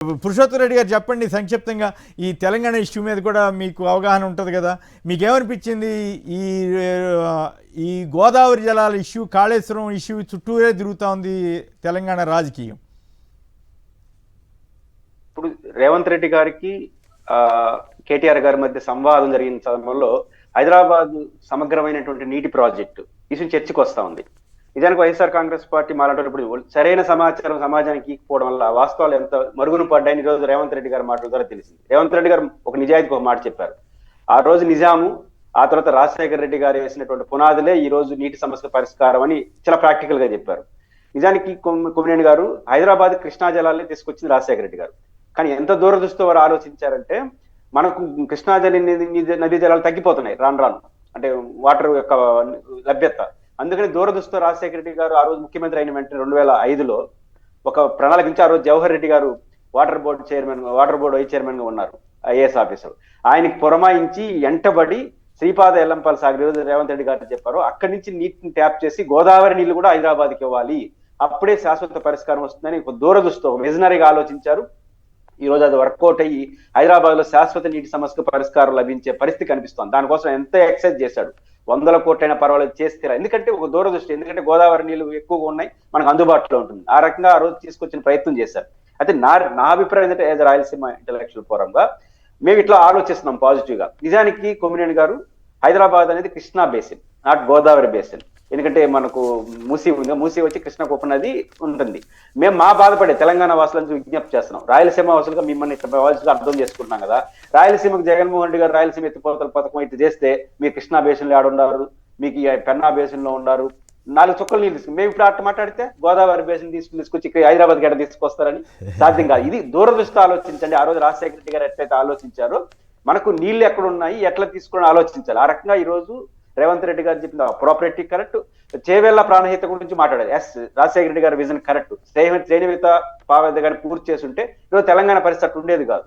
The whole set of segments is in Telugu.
పురుషోత్తమ రెడ్డి గారు చెప్పండి సంక్షిప్తంగా, ఈ తెలంగాణ ఇష్యూ మీద కూడా మీకు అవగాహన ఉంటుంది కదా, మీకేమనిపించింది? ఈ ఈ గోదావరి జలాల ఇష్యూ, కాళేశ్వరం ఇష్యూ చుట్టూరే తిరుగుతూ ఉంది తెలంగాణ రాజకీయం. ఇప్పుడు రేవంత్ రెడ్డి గారికి కేటీఆర్ గారి మధ్య సంవాదం జరిగిన సమయంలో హైదరాబాద్ సమగ్రమైనటువంటి నీటి ప్రాజెక్టు ఇష్యూ చర్చకు వస్తా ఉంది. నిజానికి వైఎస్ఆర్ కాంగ్రెస్ పార్టీ మాట్లాడేటప్పుడు సరైన సమాచారం సమాజానికి ఇవ్వకపోవడం వల్ల వాస్తవాలు ఎంత మరుగున పడ్డాయని ఈ రోజు రేవంత్ రెడ్డి గారి మాటల ద్వారా తెలిసింది. రేవంత్ రెడ్డి గారు ఒక నిజాయితీకి ఒక మాట చెప్పారు. ఆ రోజు నిజాము, ఆ తర్వాత రాజశేఖర రెడ్డి గారు వేసినటువంటి పునాదులే ఈ రోజు నీటి సమస్య పరిష్కారం అని చాలా ప్రాక్టికల్ గా చెప్పారు. నిజానికి కొమ్మినేని గారు హైదరాబాద్ కృష్ణా జలాల్ని తీసుకొచ్చింది రాజశేఖర రెడ్డి గారు. కానీ ఎంత దూరదృష్టితో వారు ఆలోచించారంటే, మనకు కృష్ణా నదీ జలాలు తగ్గిపోతున్నాయి రాను రాను, అంటే వాటర్ యొక్క లభ్యత. అందుకని దూరదృష్టితో రాజశేఖర రెడ్డి గారు ఆ రోజు ముఖ్యమంత్రి అయిన వెంటనే 2005లో ఒక ప్రణాళిక, ఆ రోజు జవహర్ రెడ్డి గారు వాటర్ బోర్డు వైస్ చైర్మన్ గా ఉన్నారు, ఐఏఎస్ ఆఫీసర్. ఆయనకి పురమాయించి ఎంటబడి శ్రీపాద ఎల్లంపల్లి సాగర్ ఈరోజు రేవంత్ రెడ్డి గారు చెప్పారు, అక్కడి నుంచి నీటిని ట్యాప్ చేసి గోదావరి నీళ్లు కూడా హైదరాబాద్కి ఇవ్వాలి, అప్పుడే శాశ్వత పరిష్కారం వస్తుందని ఒక దూరదృష్టితో విజనరీగా ఆలోచించారు. ఈ రోజు అది వర్కౌట్ అయ్యి హైదరాబాద్ లో శాశ్వత నీటి సమస్యకు పరిష్కారం లభించే పరిస్థితి కనిపిస్తోంది. దానికోసం ఎంత ఎక్సైజ్ చేశాడు, 100 కోట్లైనా పర్వాలేదు చేస్తే, ఎందుకంటే ఒక దూరదృష్టి, ఎందుకంటే గోదావరి నీళ్లు ఎక్కువగా ఉన్నాయి, మనకు అందుబాటులో ఉంటుంది. ఆ రకంగా ఆ రోజు తీసుకొచ్చిన ప్రయత్నం చేశారు. అయితే నా అభిప్రాయం ఏంటంటే, యాజ్ రాయలసీమ ఇంటలెక్చువల్ ఫోరం గా మేము ఇట్లా ఆలోచిస్తున్నాం పాజిటివ్ గా. నిజానికి కొమ్మినేని గారు, హైదరాబాద్ అనేది Krishna basin, not Godavari basin. ఎందుకంటే మనకు మూసీ ఉంది, మూసీ వచ్చి కృష్ణకు ఉపనది ఉంటుంది. మేము మా బాధపడే తెలంగాణ వాసులను విజ్ఞప్తి చేస్తున్నాం, రాయలసీమ వాసులుగా మిమ్మల్ని ఇట్లా వాసులుగా అర్థం చేసుకుంటున్నాం కదా. రాయలసీమకు జగన్మోహన్ రెడ్డి గారు రాయలసీమ ఎత్తిపోతల పథకం ఇట్లా చేస్తే మీరు కృష్ణా బేసిన్ లో ఆడున్నారు, మీకు పెన్నా బేసిన్ లో ఉన్నారు, 4 చుక్కలు నీళ్ళు తీసుకుని మేము ఇప్పుడు అట్లా మాట్లాడితే గోదావరి బేసిన్ తీసుకొచ్చి ఇక్కడ హైదరాబాద్ గడ్డ తీసుకొస్తారని సాధ్యం కాదు. ఇది దూరదృష్టి ఆలోచించండి. ఆ రోజు రాజశేఖర రెడ్డి గారు ఎట్లయితే ఆలోచించారో, మనకు నీళ్లు ఎక్కడ ఉన్నాయి, ఎట్లా తీసుకుని ఆలోచించాలి. ఆ రకంగా ఈ రోజు రేవంత్ రెడ్డి గారు చెప్పింది అప్రోప్రియేట్లీ కరెక్ట్. చేవేళ్ల ప్రాణహిత గురించి మాట్లాడారు. ఎస్, రాజశేఖర రెడ్డి గారి విజన్ కరెక్ట్. శ్రేణివిత పావేద గారిని పూర్తి చేస్తుంటే ఈరోజు తెలంగాణ పరిస్థితి ఉండేది కాదు.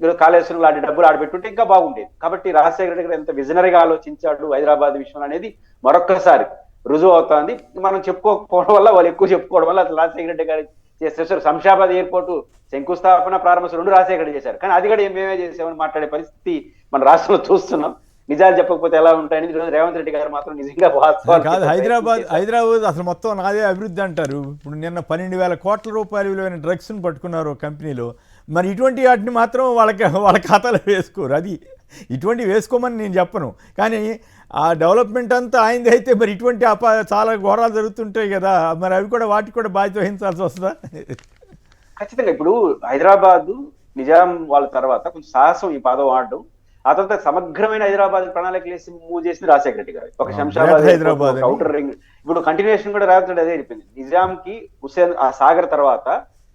ఈరోజు కాళేశ్వరం లాంటి డబ్బులు ఆడబెట్టుంటే ఇంకా బాగుండేది. కాబట్టి రాజశేఖర రెడ్డి గారు ఎంత విజనరీగా ఆలోచించాడు హైదరాబాద్ విషయం అనేది మరొక్కసారి రుజువు అవుతుంది. మనం చెప్పుకోకపోవడం వల్ల, వాళ్ళు ఎక్కువ చెప్పుకోవడం వల్ల అసలు రాజశేఖర రెడ్డి గారు చేసేసారు. శంషాబాద్ ఎయిర్పోర్టు శంకుస్థాపన ప్రారంభం 2 రాజశేఖర రెడ్డి చేశారు. కానీ అది కూడా మేమే చేసామని మాట్లాడే పరిస్థితి మన రాష్ట్రంలో చూస్తున్నాం. నిజాలు చెప్పకపోతే ఎలా ఉంటాయని రేవంత్ రెడ్డి గారు మాత్రం నిజంగా కాదు. హైదరాబాద్ అసలు మొత్తం నాదే అభివృద్ధి అంటారు. ఇప్పుడు నిన్న 12,000 కోట్ల రూపాయల విలువైన డ్రగ్స్ ని పట్టుకున్నారు కంపెనీలో. మరి ఇటువంటి వాటిని మాత్రం వాళ్ళ ఖాతాలో వేసుకోరు. అది ఇటువంటి వేసుకోమని నేను చెప్పను, కానీ ఆ డెవలప్మెంట్ అంతా ఆయనది అయితే మరి ఇటువంటి చాలా ఘోరాలు జరుగుతుంటాయి కదా, మరి అవి కూడా వాటికి కూడా బాధ్యత వహించాల్సి వస్తుందా? ఖచ్చితంగా. ఇప్పుడు హైదరాబాద్ నిజాం వాళ్ళ తర్వాత కొంచెం సాహసం ఈ పదం వాడడం, ఆ తర్వాత సమగ్రమైన హైదరాబాద్ ప్రణాళికలు వేసి మూవ్ చేసింది రాజశేఖర రెడ్డి గారు. ఒక శంషాబాద్ హైదరాబాద్ ఔటర్ రింగ్, ఇప్పుడు కంటిన్యూషన్ కూడా రేవంత్ రెడ్డి అదే చెప్పింది. నిజాంకి హుస్సేన్ ఆ సాగర్ తర్వాత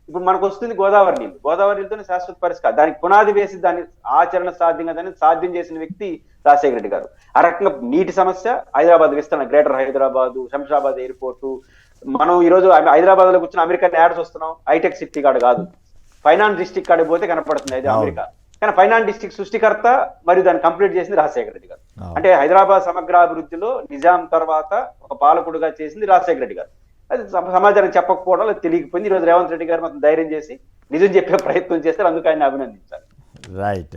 ఇప్పుడు మనకు వస్తుంది గోదావరి నీళ్ళు. గోదావరి నీళ్ళతో శాశ్వత పరిష్కారం, దానికి పునాది వేసి దాన్ని ఆచరణ సాధ్యం చేసిన వ్యక్తి రాజశేఖర రెడ్డి గారు. ఆ రకంగా నీటి సమస్య, హైదరాబాద్ విస్తరణ, గ్రేటర్ హైదరాబాద్, శంషాబాద్ ఎయిర్పోర్టు. మనం ఈ రోజు హైదరాబాద్ లో కూర్చొని అమెరికన్ యాడ్స్ వస్తున్నాం. హైటెక్ సిటీ కాడ కాదు, ఫైనాన్స్ డిస్ట్రిక్ట్ కాడికి పోతే కనపడుతుంది అది అమెరికా. కానీ ఫైనాన్స్ డిస్ట్రిక్ట్ సృష్టికర్త మరియు దాన్ని కంప్లీట్ చేసింది రాజశేఖర రెడ్డి గారు. అంటే హైదరాబాద్ సమగ్ర అభివృద్ధిలో నిజాం తర్వాత ఒక పాలకుడుగా చేసింది రాజశేఖర రెడ్డి గారు. అది సమాజానికి చెప్పకపోవడం, అది తెలియకపోయింది. ఈ రోజు రేవంత్ రెడ్డి గారు మాత్రం ధైర్యం చేసి నిజం చెప్పే ప్రయత్నం చేస్తారు. అందుకు ఆయన అభినందించారు. రైట్.